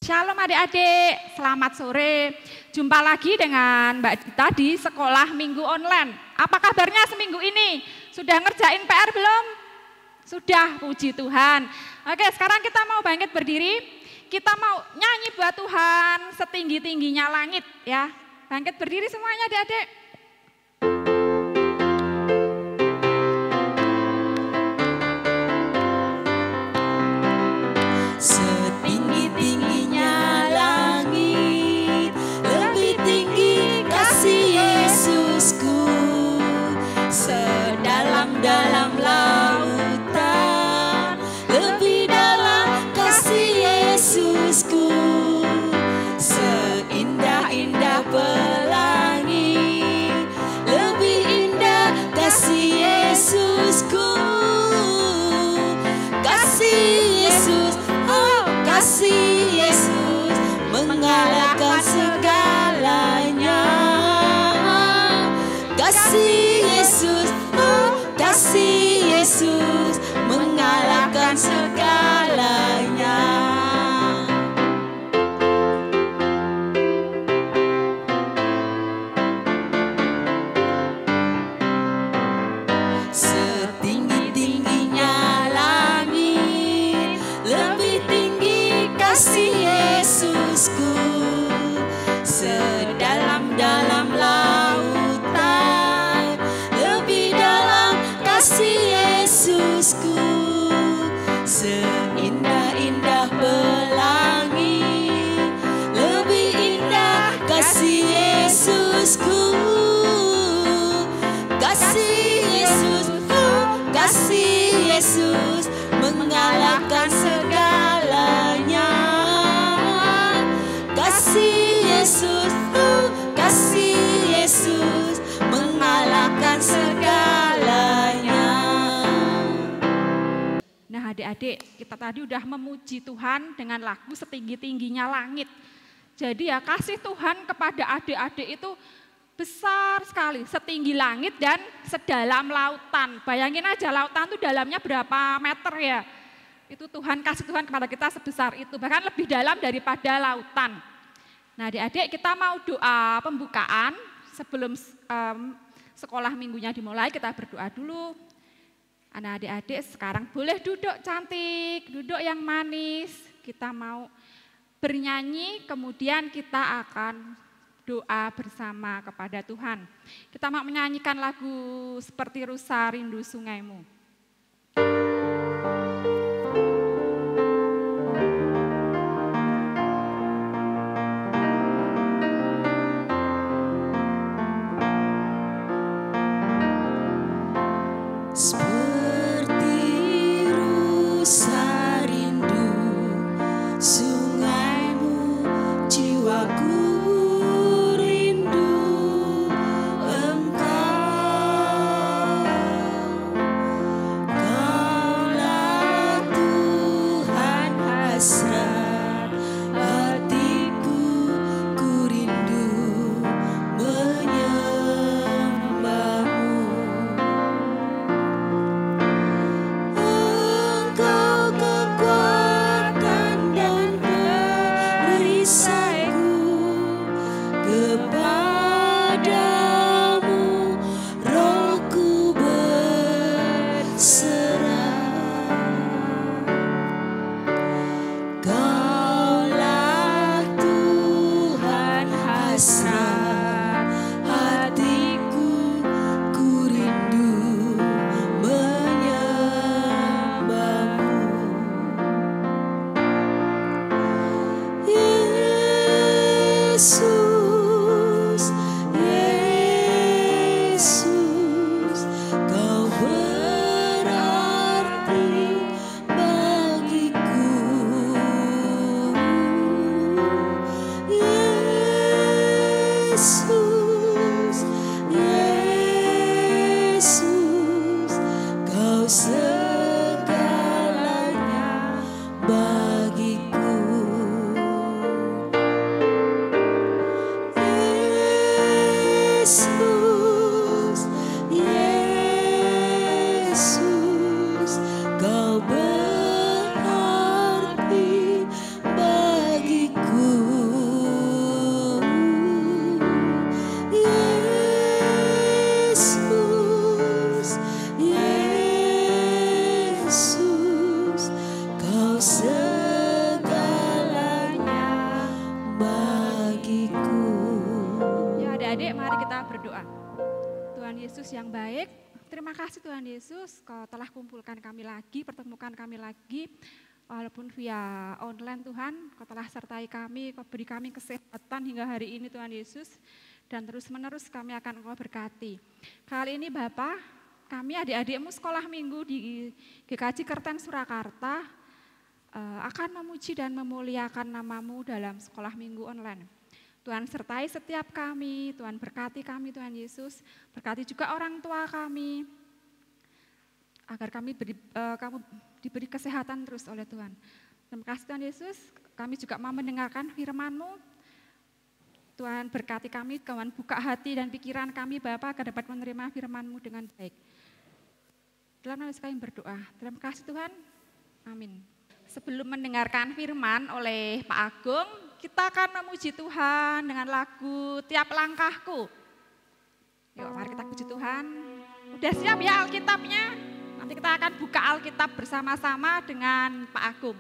Shalom adik-adik, selamat sore. Jumpa lagi dengan Mbak Dita di sekolah minggu online. Apa kabarnya seminggu ini? Sudah ngerjain PR belum? Sudah, puji Tuhan. Oke, sekarang kita mau bangkit berdiri. Kita mau nyanyi buat Tuhan setinggi-tingginya langit ya. Bangkit berdiri semuanya adik-adik. Setinggi-tingginya langit, lebih tinggi kasih Yesusku. Sedalam-dalam lautan, lebih dalam kasih Yesusku. Seindah-indah pelangi, lebih indah kasih Yesusku. Kasih Yesus, kasih Yesus mengalahkan segalanya. Kasih Yesus, kasih Yesus mengalahkan segalanya. Setinggi-tingginya langit, lebih tinggi kasih Yesusku. Sedalam-dalam lautan, lebih dalam kasih Yesusku. Seindah-indah pelangi, lebih indah kasih Yesusku. Kasih Yesus, kasih Yesus mengalahkan segalanya. Kasih Yesus, kasih Yesus mengalahkan segalanya. Nah adik-adik, kita tadi udah memuji Tuhan dengan lagu setinggi-tingginya langit. Jadi ya kasih Tuhan kepada adik-adik itu besar sekali, setinggi langit dan sedalam lautan. Bayangin aja lautan itu dalamnya berapa meter ya. Itu Tuhan, kasih Tuhan kepada kita sebesar itu, bahkan lebih dalam daripada lautan. Nah adik-adik, kita mau doa pembukaan sebelum sekolah minggunya dimulai. Kita berdoa dulu. Anak adik-adik sekarang boleh duduk cantik, duduk yang manis. Kita mau bernyanyi, kemudian kita akan doa bersama kepada Tuhan. Kita mau menyanyikan lagu Seperti Rusa Rindu Sungaimu. Seperti rusa rindu sungaimu, jiwaku rindu Engkau. Yesus, Kau segalanya bagiku. Ya adik-adik, mari kita berdoa. Tuhan Yesus yang baik, terima kasih Tuhan Yesus, Kau telah kumpulkan kami lagi, pertemukan kami lagi, walaupun via online Tuhan, Kau telah sertai kami, Kau beri kami kesehatan hingga hari ini Tuhan Yesus, dan terus-menerus kami akan Kau berkati. Kali ini Bapak, kami adik-adikmu sekolah minggu di GKJ Kerten Surakarta akan memuji dan memuliakan nama-Mu dalam sekolah minggu online. Tuhan sertai setiap kami, Tuhan berkati kami Tuhan Yesus, berkati juga orang tua kami, agar kami diberi kesehatan terus oleh Tuhan. Terima kasih Tuhan Yesus, kami juga mau mendengarkan firman-Mu. Tuhan berkati kami, Tuhan buka hati dan pikiran kami Bapa agar dapat menerima firman-Mu dengan baik. Dalam nama Yesus kami berdoa. Terima kasih Tuhan. Amin. Sebelum mendengarkan firman oleh Pak Agung, kita akan memuji Tuhan dengan lagu Tiap Langkahku. Yuk mari kita puji Tuhan. Udah siap ya Alkitabnya? Nanti kita akan buka Alkitab bersama-sama dengan Pak Agung.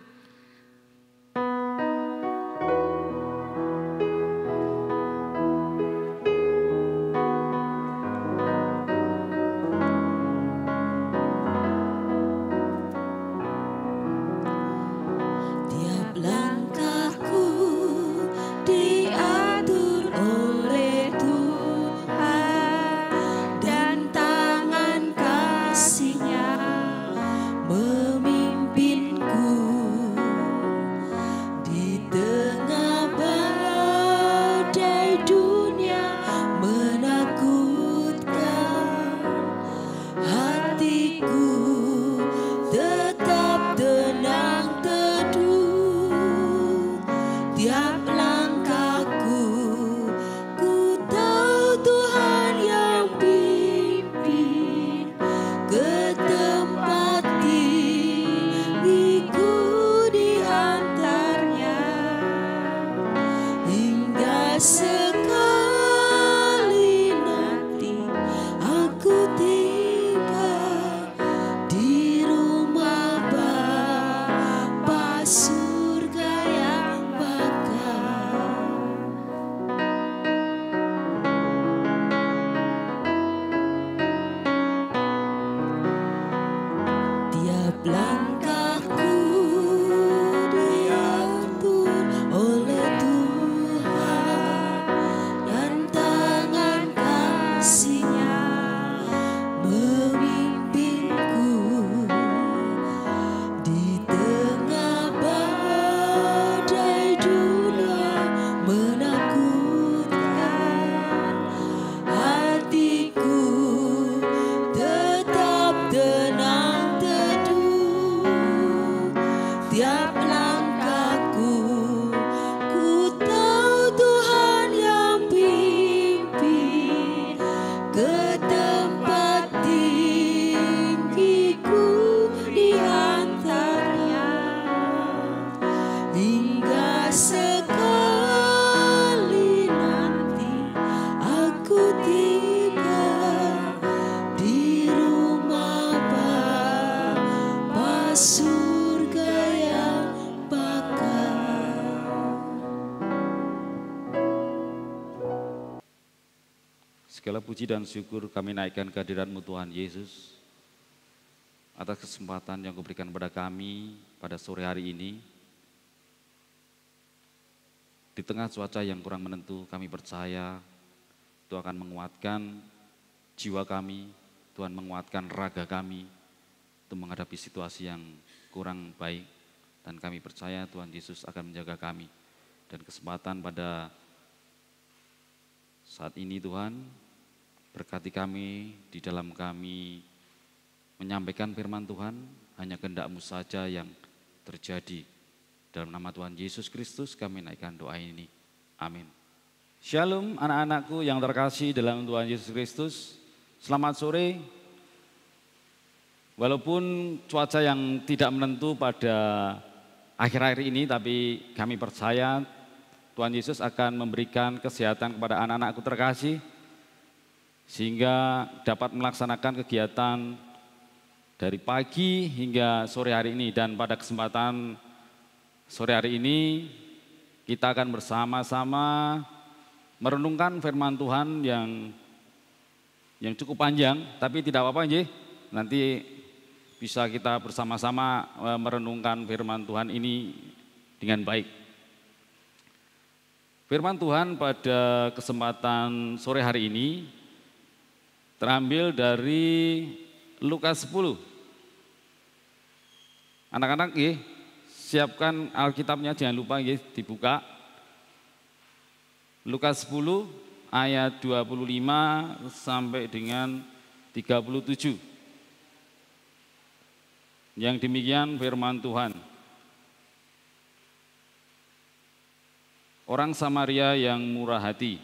Segala puji dan syukur kami naikkan kehadiran-Mu Tuhan Yesus atas kesempatan yang Kau berikan kepada kami pada sore hari ini. Di tengah cuaca yang kurang menentu, kami percaya Tuhan akan menguatkan jiwa kami, Tuhan menguatkan raga kami untuk menghadapi situasi yang kurang baik. Dan kami percaya Tuhan Yesus akan menjaga kami. Dan kesempatan pada saat ini Tuhan, berkati kami di dalam kami menyampaikan firman Tuhan, hanya kehendak-Mu saja yang terjadi. Dalam nama Tuhan Yesus Kristus kami naikkan doa ini. Amin. Shalom anak-anakku yang terkasih dalam Tuhan Yesus Kristus. Selamat sore. Walaupun cuaca yang tidak menentu pada akhir-akhir ini, tapi kami percaya Tuhan Yesus akan memberikan kesehatan kepada anak-anakku terkasih, sehingga dapat melaksanakan kegiatan dari pagi hingga sore hari ini. Dan pada kesempatan sore hari ini kita akan bersama-sama merenungkan firman Tuhan yang cukup panjang, tapi tidak apa-apa nggih. Nanti bisa kita bersama-sama merenungkan firman Tuhan ini dengan baik. Firman Tuhan pada kesempatan sore hari ini terambil dari Lukas 10. Anak-anak siapkan Alkitabnya, jangan lupa dibuka. Lukas 10 ayat 25 sampai dengan 37. Yang demikian firman Tuhan. Orang Samaria yang murah hati.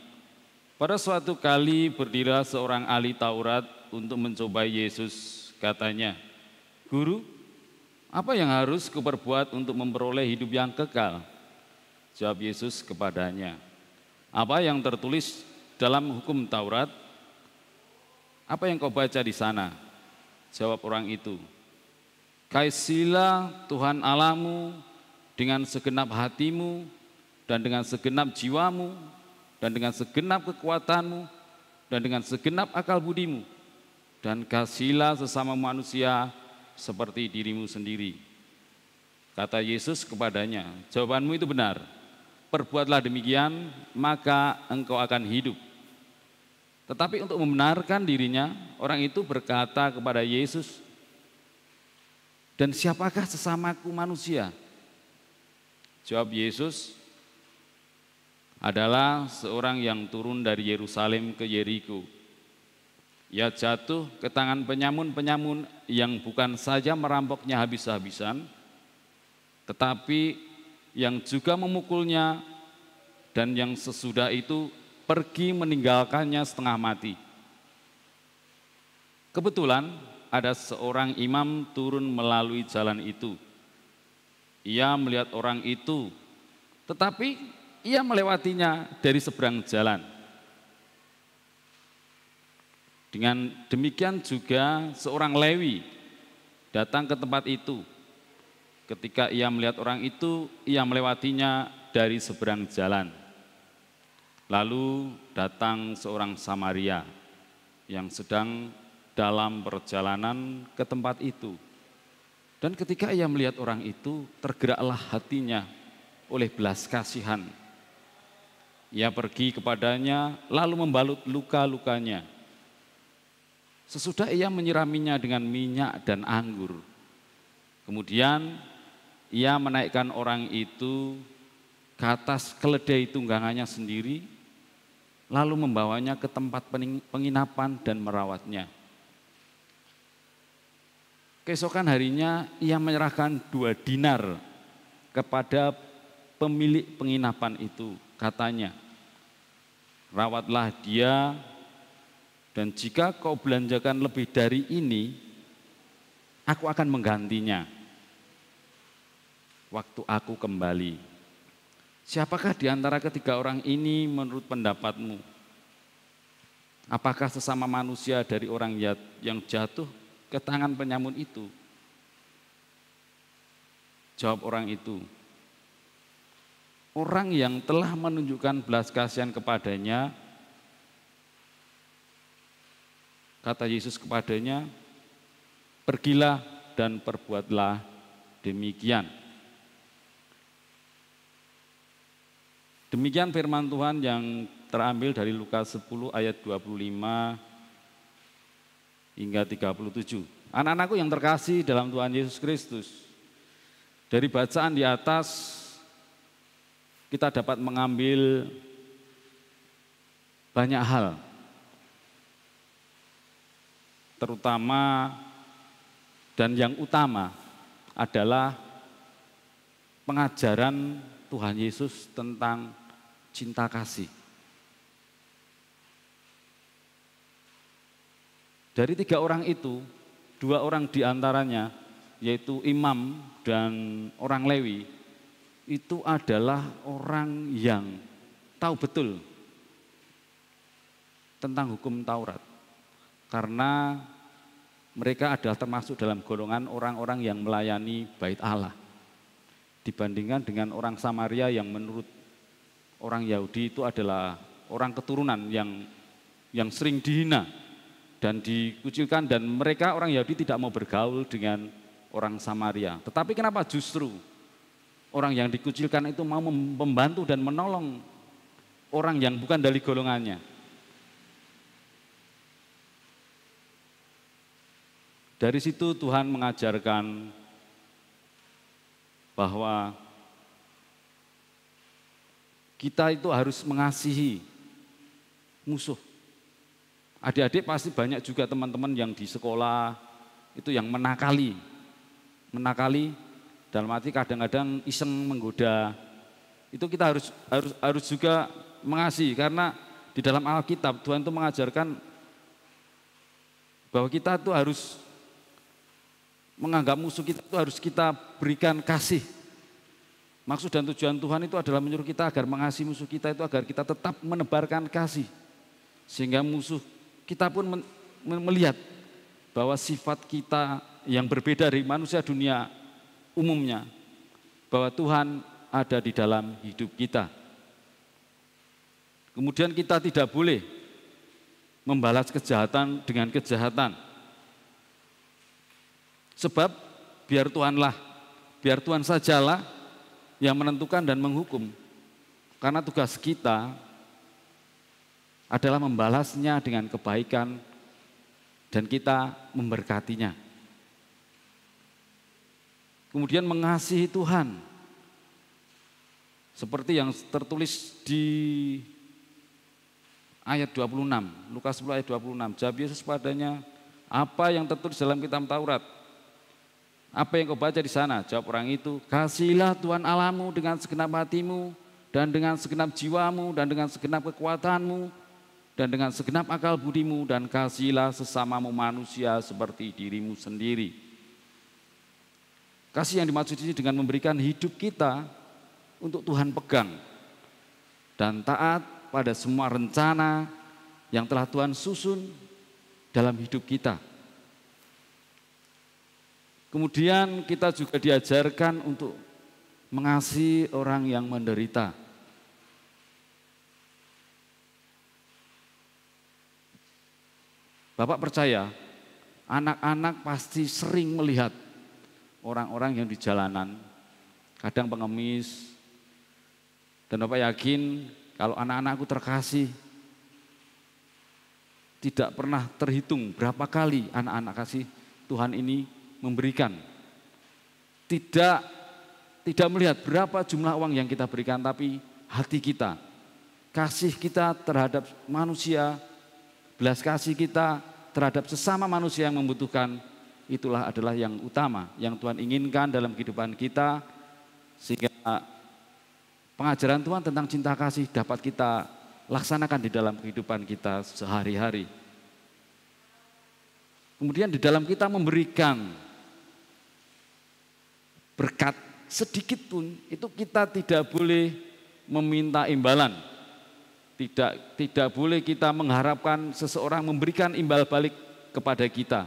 Pada suatu kali berdirilah seorang ahli Taurat untuk mencobai Yesus. Katanya, "Guru, apa yang harus kuperbuat untuk memperoleh hidup yang kekal?" Jawab Yesus kepadanya, "Apa yang tertulis dalam hukum Taurat? Apa yang kau baca di sana?" Jawab orang itu, "Kasihilah Tuhan Allahmu dengan segenap hatimu, dan dengan segenap jiwamu, dan dengan segenap kekuatanmu, dan dengan segenap akal budimu, dan kasihilah sesama manusia seperti dirimu sendiri." Kata Yesus kepadanya, "Jawabanmu itu benar. Perbuatlah demikian, maka engkau akan hidup." Tetapi untuk membenarkan dirinya, orang itu berkata kepada Yesus, "Dan siapakah sesamaku manusia?" Jawab Yesus, "Adalah seorang yang turun dari Yerusalem ke Yeriko. Ia jatuh ke tangan penyamun-penyamun yang bukan saja merampoknya habis-habisan, tetapi yang juga memukulnya, dan yang sesudah itu pergi meninggalkannya setengah mati. Kebetulan ada seorang imam turun melalui jalan itu. Ia melihat orang itu, tetapi ia melewatinya dari seberang jalan. Dengan demikian juga seorang Lewi datang ke tempat itu. Ketika ia melihat orang itu, ia melewatinya dari seberang jalan. Lalu datang seorang Samaria yang sedang dalam perjalanan ke tempat itu. Dan ketika ia melihat orang itu, tergeraklah hatinya oleh belas kasihan. Ia pergi kepadanya lalu membalut luka-lukanya. Sesudah ia menyiraminya dengan minyak dan anggur. Kemudian ia menaikkan orang itu ke atas keledai tunggangannya sendiri, lalu membawanya ke tempat penginapan dan merawatnya. Keesokan harinya ia menyerahkan 2 dinar kepada pemilik penginapan itu. Katanya, "Rawatlah dia, dan jika kau belanjakan lebih dari ini, aku akan menggantinya waktu aku kembali." Siapakah di antara ketiga orang ini menurut pendapatmu? Apakah sesama manusia dari orang yang jatuh ke tangan penyamun itu? Jawab orang itu, "Orang yang telah menunjukkan belas kasihan kepadanya." Kata Yesus kepadanya, "Pergilah dan perbuatlah demikian." Demikian firman Tuhan yang terambil dari Lukas 10 ayat 25 hingga 37. Anak-anakku yang terkasih dalam Tuhan Yesus Kristus, dari bacaan di atas kita dapat mengambil banyak hal, terutama dan yang utama adalah pengajaran Tuhan Yesus tentang cinta kasih. Dari 3 orang itu, 2 orang diantaranya, yaitu imam dan orang Lewi, itu adalah orang yang tahu betul tentang hukum Taurat. Karena mereka adalah termasuk dalam golongan orang-orang yang melayani bait Allah. Dibandingkan dengan orang Samaria yang menurut orang Yahudi itu adalah orang keturunan yang sering dihina dan dikucilkan, dan mereka orang Yahudi tidak mau bergaul dengan orang Samaria. Tetapi kenapa justru orang yang dikucilkan itu mau membantu dan menolong orang yang bukan dari golongannya? Dari situ Tuhan mengajarkan bahwa kita itu harus mengasihi musuh. Adik-adik pasti banyak juga teman-teman yang di sekolah itu yang menakali dalam arti kadang-kadang iseng menggoda. Itu kita harus juga mengasihi, karena di dalam Alkitab Tuhan itu mengajarkan bahwa kita itu harus menganggap musuh kita itu harus kita berikan kasih. Maksud dan tujuan Tuhan itu adalah menyuruh kita agar mengasihi musuh kita itu agar kita tetap menebarkan kasih. Sehingga musuh kita pun melihat bahwa sifat kita yang berbeda dari manusia dunia umumnya, bahwa Tuhan ada di dalam hidup kita. Kemudian kita tidak boleh membalas kejahatan dengan kejahatan. Sebab biar Tuhan sajalah yang menentukan dan menghukum. Karena tugas kita adalah membalasnya dengan kebaikan dan kita memberkatinya. Kemudian mengasihi Tuhan. Seperti yang tertulis di ayat 26, Lukas 10 ayat 26. Jawab Yesus padanya, apa yang tertulis dalam kitab Taurat? Apa yang kau baca di sana? Jawab orang itu, kasihilah Tuhan Allahmu dengan segenap hatimu, dan dengan segenap jiwamu, dan dengan segenap kekuatanmu, dan dengan segenap akal budimu, dan kasihilah sesamamu manusia seperti dirimu sendiri. Kasih yang dimaksud ini dengan memberikan hidup kita untuk Tuhan pegang, dan taat pada semua rencana yang telah Tuhan susun dalam hidup kita. Kemudian kita juga diajarkan untuk mengasihi orang yang menderita. Bapak percaya, anak-anak pasti sering melihat orang-orang yang di jalanan, kadang pengemis, dan Bapak yakin kalau anak-anakku terkasih, tidak pernah terhitung berapa kali anak-anak kasih Tuhan ini memberikan. Tidak melihat berapa jumlah uang yang kita berikan, tapi hati kita, kasih kita terhadap manusia, belas kasih kita terhadap sesama manusia yang membutuhkan, itulah adalah yang utama, yang Tuhan inginkan dalam kehidupan kita, sehingga pengajaran Tuhan tentang cinta kasih dapat kita laksanakan di dalam kehidupan kita sehari-hari. Kemudian di dalam kita memberikan berkat sedikit pun, itu kita tidak boleh meminta imbalan. Tidak boleh kita mengharapkan seseorang memberikan imbal balik kepada kita.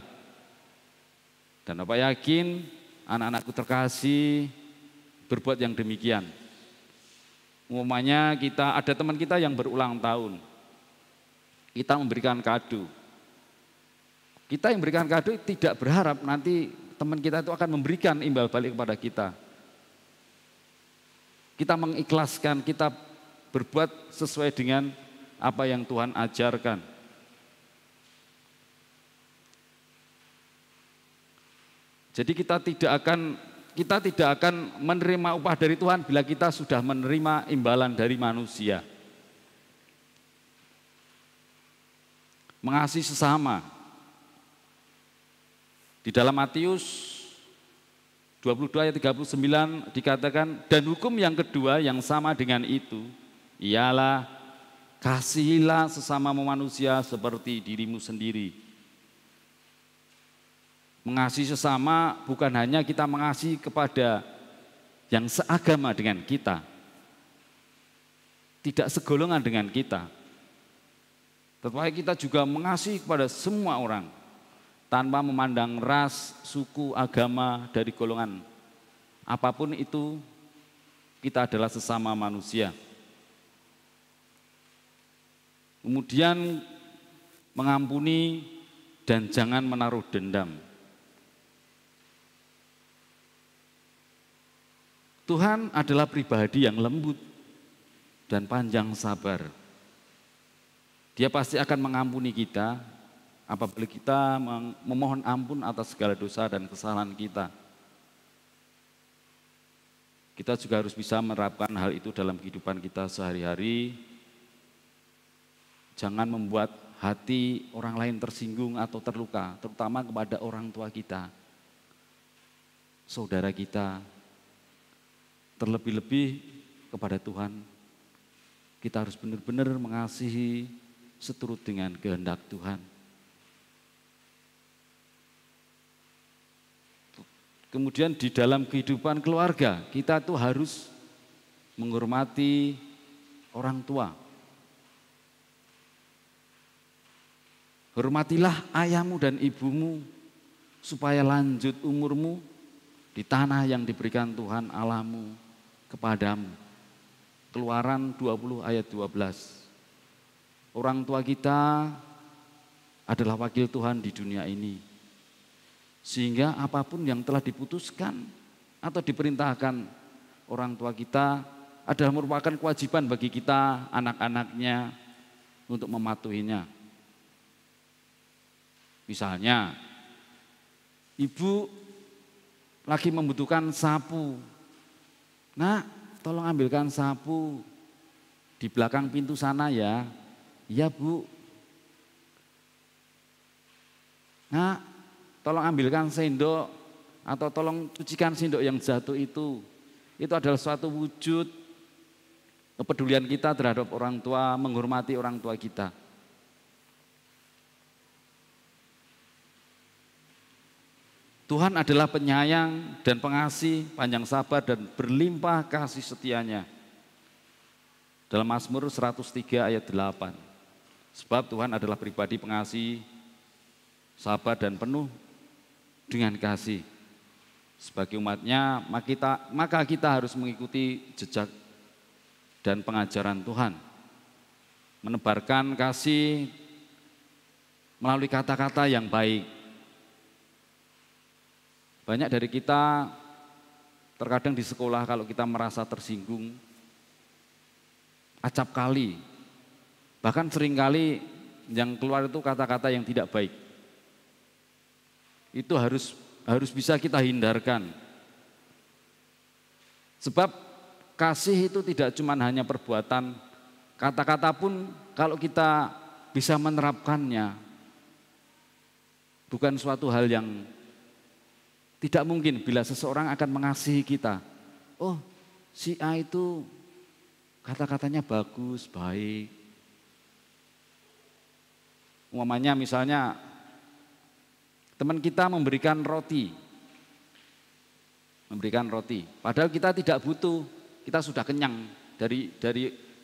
Dan Bapak yakin anak-anakku terkasih berbuat yang demikian. Umpamanya kita ada teman kita yang berulang tahun, kita memberikan kado. Kita yang memberikan kado tidak berharap nanti teman kita itu akan memberikan imbal balik kepada kita. Kita mengikhlaskan, kita berbuat sesuai dengan apa yang Tuhan ajarkan. Jadi kita tidak akan menerima upah dari Tuhan bila kita sudah menerima imbalan dari manusia. Mengasihi sesama. Di dalam Matius 22 ayat 39 dikatakan, dan hukum yang kedua yang sama dengan itu ialah kasihilah sesama manusia seperti dirimu sendiri. Mengasihi sesama bukan hanya kita mengasihi kepada yang seagama dengan kita, tidak segolongan dengan kita, tetapi kita juga mengasihi kepada semua orang. tanpa memandang ras, suku, agama, dari golongan apapun itu, kita adalah sesama manusia. Kemudian mengampuni dan jangan menaruh dendam. Tuhan adalah pribadi yang lembut dan panjang sabar. Dia pasti akan mengampuni kita apabila kita memohon ampun atas segala dosa dan kesalahan kita. Kita juga harus bisa menerapkan hal itu dalam kehidupan kita sehari-hari. Jangan membuat hati orang lain tersinggung atau terluka, terutama kepada orang tua kita, saudara kita, terlebih-lebih kepada Tuhan. Kita harus benar-benar mengasihi seturut dengan kehendak Tuhan. Kemudian di dalam kehidupan keluarga, kita tuh harus menghormati orang tua. Hormatilah ayahmu dan ibumu supaya lanjut umurmu di tanah yang diberikan Tuhan Allahmu kepadamu. Keluaran 20 ayat 12. Orang tua kita adalah wakil Tuhan di dunia ini. Sehingga apapun yang telah diputuskan atau diperintahkan orang tua kita adalah merupakan kewajiban bagi kita, anak-anaknya, untuk mematuhinya. Misalnya, ibu lagi membutuhkan sapu. Nah, tolong ambilkan sapu di belakang pintu sana ya. Iya Bu. Nah, tolong ambilkan sendok atau tolong cucikan sendok yang jatuh itu. Itu adalah suatu wujud kepedulian kita terhadap orang tua, menghormati orang tua kita. Tuhan adalah penyayang dan pengasih, panjang sabar dan berlimpah kasih setianya. Dalam Mazmur 103 ayat 8. Sebab Tuhan adalah pribadi pengasih, sabar dan penuh dengan kasih. Sebagai umatnya, maka kita harus mengikuti jejak dan pengajaran Tuhan. Menebarkan kasih melalui kata-kata yang baik. Banyak dari kita terkadang di sekolah kalau kita merasa tersinggung, acap kali, bahkan seringkali yang keluar itu kata-kata yang tidak baik. Itu harus bisa kita hindarkan. Sebab kasih itu tidak cuma hanya perbuatan, kata-kata pun kalau kita bisa menerapkannya, bukan suatu hal yang tidak mungkin bila seseorang akan mengasihi kita. Oh, si A itu kata-katanya bagus, baik. Umpamanya misalnya teman kita memberikan roti. Padahal kita tidak butuh, kita sudah kenyang. Dari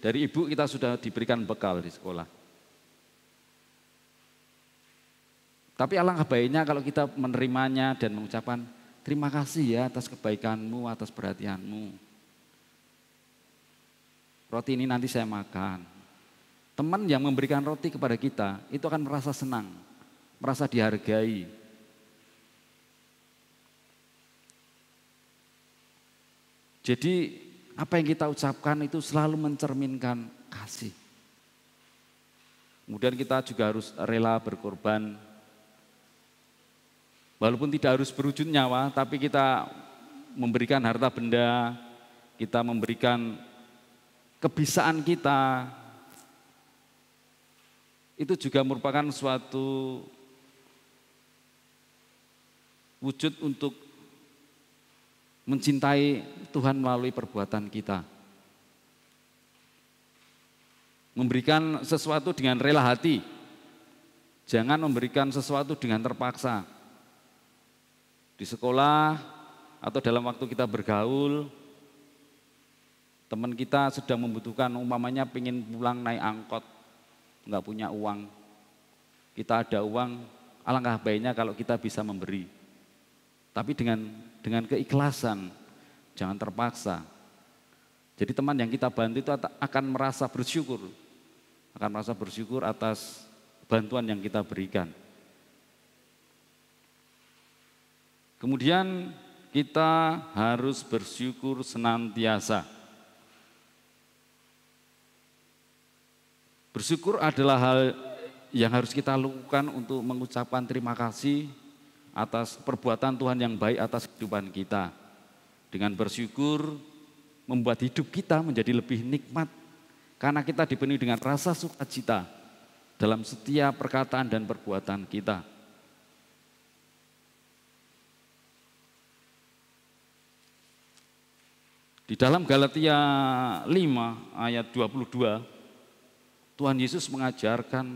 ibu kita sudah diberikan bekal di sekolah. Tapi alangkah baiknya kalau kita menerimanya dan mengucapkan terima kasih ya atas kebaikanmu, atas perhatianmu. Roti ini nanti saya makan. Teman yang memberikan roti kepada kita itu akan merasa senang, merasa dihargai. Jadi apa yang kita ucapkan itu selalu mencerminkan kasih. Kemudian kita juga harus rela berkorban. Walaupun tidak harus berwujud nyawa, tapi kita memberikan harta benda, kita memberikan kebisaan kita, itu juga merupakan suatu wujud untuk mencintai Tuhan melalui perbuatan kita. Memberikan sesuatu dengan rela hati, jangan memberikan sesuatu dengan terpaksa. Di sekolah atau dalam waktu kita bergaul, teman kita sedang membutuhkan, umpamanya pengen pulang naik angkot, nggak punya uang. Kita ada uang, alangkah baiknya kalau kita bisa memberi. Tapi dengan keikhlasan, jangan terpaksa. Jadi teman yang kita bantu itu akan merasa bersyukur atas bantuan yang kita berikan. Kemudian kita harus bersyukur senantiasa. Bersyukur adalah hal yang harus kita lakukan untuk mengucapkan terima kasih atas perbuatan Tuhan yang baik atas kehidupan kita. Dengan bersyukur membuat hidup kita menjadi lebih nikmat karena kita dipenuhi dengan rasa sukacita dalam setiap perkataan dan perbuatan kita. Di dalam Galatia 5 ayat 22, Tuhan Yesus mengajarkan,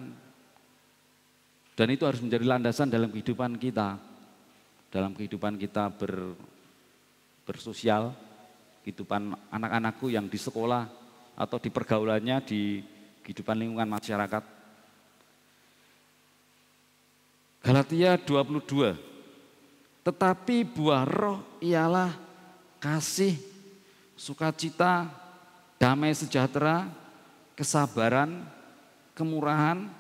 dan itu harus menjadi landasan dalam kehidupan kita. Dalam kehidupan kita bersosial, kehidupan anak-anakku yang di sekolah atau di pergaulannya di kehidupan lingkungan masyarakat. Galatia 22, tetapi buah roh ialah kasih, sukacita, damai sejahtera, kesabaran, kemurahan,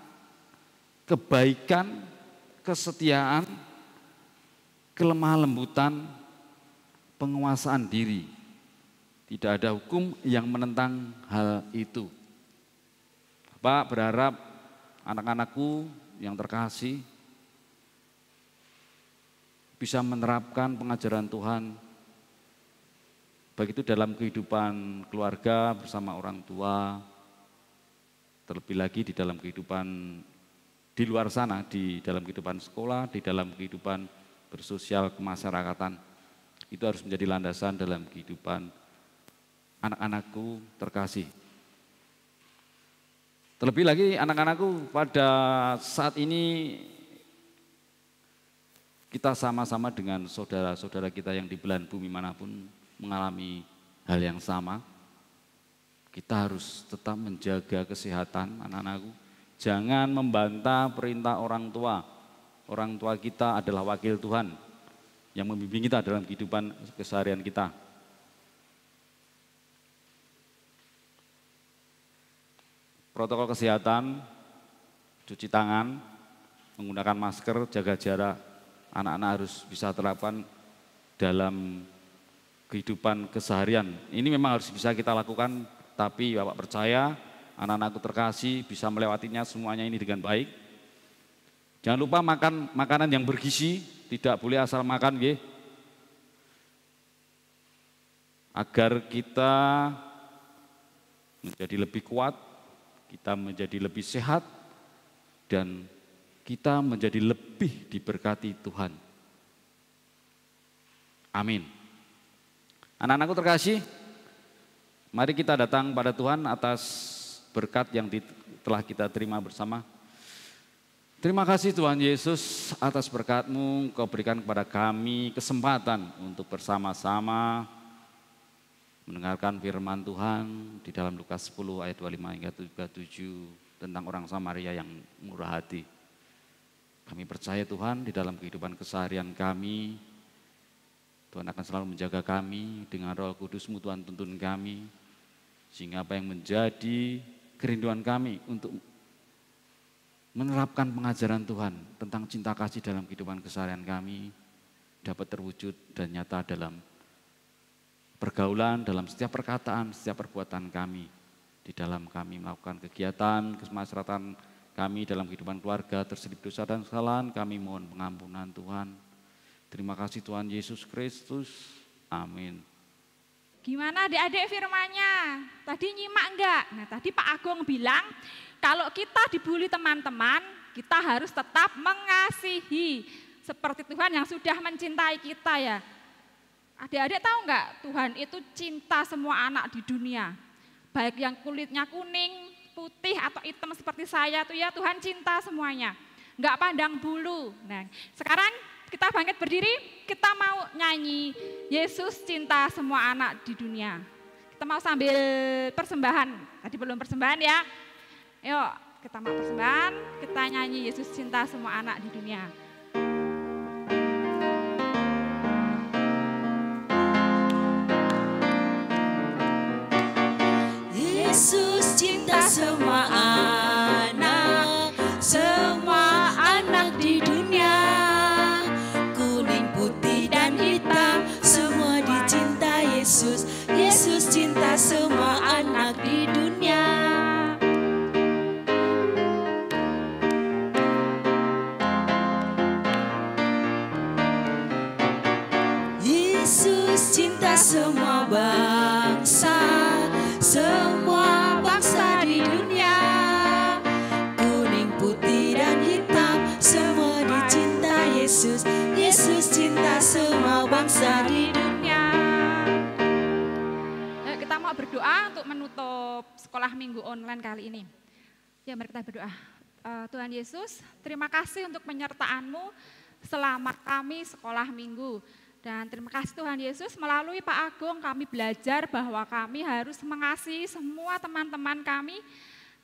kebaikan, kesetiaan, kelemah lembutan, penguasaan diri. Tidak ada hukum yang menentang hal itu. Bapak berharap anak-anakku yang terkasih bisa menerapkan pengajaran Tuhan, baik itu dalam kehidupan keluarga bersama orang tua, terlebih lagi di dalam kehidupan di luar sana, di dalam kehidupan sekolah, di dalam kehidupan bersosial kemasyarakatan. Itu harus menjadi landasan dalam kehidupan anak-anakku terkasih. Terlebih lagi anak-anakku pada saat ini kita sama-sama dengan saudara-saudara kita yang di belahan bumi manapun mengalami hal yang sama. Kita harus tetap menjaga kesehatan anak-anakku. Jangan membantah perintah orang tua. Orang tua kita adalah wakil Tuhan yang membimbing kita dalam kehidupan keseharian kita. Protokol kesehatan, cuci tangan, menggunakan masker, jaga jarak, anak-anak harus bisa terapkan dalam kehidupan keseharian. Ini memang harus bisa kita lakukan, tapi Bapak percaya anak-anakku terkasih bisa melewatinya semuanya ini dengan baik. Jangan lupa makan makanan yang bergizi, tidak boleh asal makan, nggih. Agar kita menjadi lebih kuat, kita menjadi lebih sehat, dan kita menjadi lebih diberkati Tuhan. Amin. Anak-anakku terkasih, mari kita datang pada Tuhan atas berkat yang telah kita terima bersama. Terima kasih Tuhan Yesus atas berkat-Mu, Kau berikan kepada kami kesempatan untuk bersama-sama mendengarkan firman Tuhan di dalam Lukas 10 ayat 25 hingga 37 tentang orang Samaria yang murah hati. Kami percaya Tuhan di dalam kehidupan keseharian kami, Tuhan akan selalu menjaga kami dengan Roh Kudus-Mu. Tuhan tuntun kami, sehingga apa yang menjadi kerinduan kami untuk menerapkan pengajaran Tuhan tentang cinta kasih dalam kehidupan keseharian kami dapat terwujud dan nyata dalam pergaulan, dalam setiap perkataan, setiap perbuatan kami. Di dalam kami melakukan kegiatan, kemasyarakatan kami dalam kehidupan keluarga, terselip dosa dan kesalahan, kami mohon pengampunan Tuhan. Terima kasih Tuhan Yesus Kristus. Amin. Gimana adik-adik firmannya? Tadi nyimak enggak? Nah tadi Pak Agung bilang kalau kita dibully teman-teman, kita harus tetap mengasihi seperti Tuhan yang sudah mencintai kita ya. Adik-adik tahu enggak Tuhan itu cinta semua anak di dunia. Baik yang kulitnya kuning, putih atau hitam seperti saya tuh ya, Tuhan cinta semuanya. Enggak pandang bulu. Nah sekarang kita bangkit berdiri, kita mau nyanyi Yesus cinta semua anak di dunia. Kita mau sambil persembahan, tadi belum persembahan ya. Yuk kita mau persembahan, kita nyanyi Yesus cinta semua anak di dunia. Yesus cinta semua anak di dunia. Kuning, putih, dan hitam, semua dicinta Yesus. Yesus cinta semua anak di dunia. Yesus cinta semua bangsa, semua bangsa di dunia. Kuning, putih, dan hitam, semua dicinta Yesus. Yesus cinta semua bangsa di dunia. Kita mau berdoa untuk menutup sekolah minggu online kali ini. Ya, mari kita berdoa. Tuhan Yesus, terima kasih untuk penyertaan-Mu selama kami sekolah minggu. Dan terima kasih Tuhan Yesus, melalui Pak Agung kami belajar bahwa kami harus mengasihi semua teman-teman kami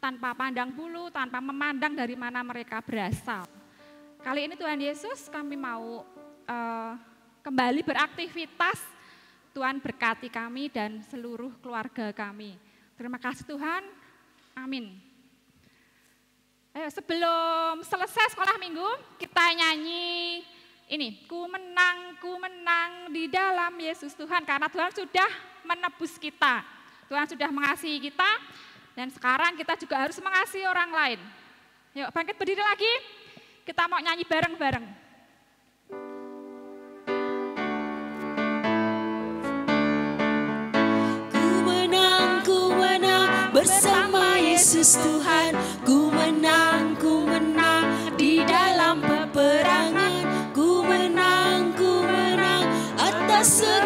tanpa pandang bulu, tanpa memandang dari mana mereka berasal. Kali ini Tuhan Yesus kami mau kembali beraktivitas. Tuhan berkati kami dan seluruh keluarga kami. Terima kasih Tuhan, amin. Ayo, sebelum selesai sekolah minggu, kita nyanyi ini, ku menang di dalam Yesus Tuhan, karena Tuhan sudah menebus kita, Tuhan sudah mengasihi kita, dan sekarang kita juga harus mengasihi orang lain. Yuk bangkit berdiri lagi, kita mau nyanyi bareng-bareng. Ku menang bersama Yesus Tuhan. Ku menang di dalam peperangan. Ku menang atas segala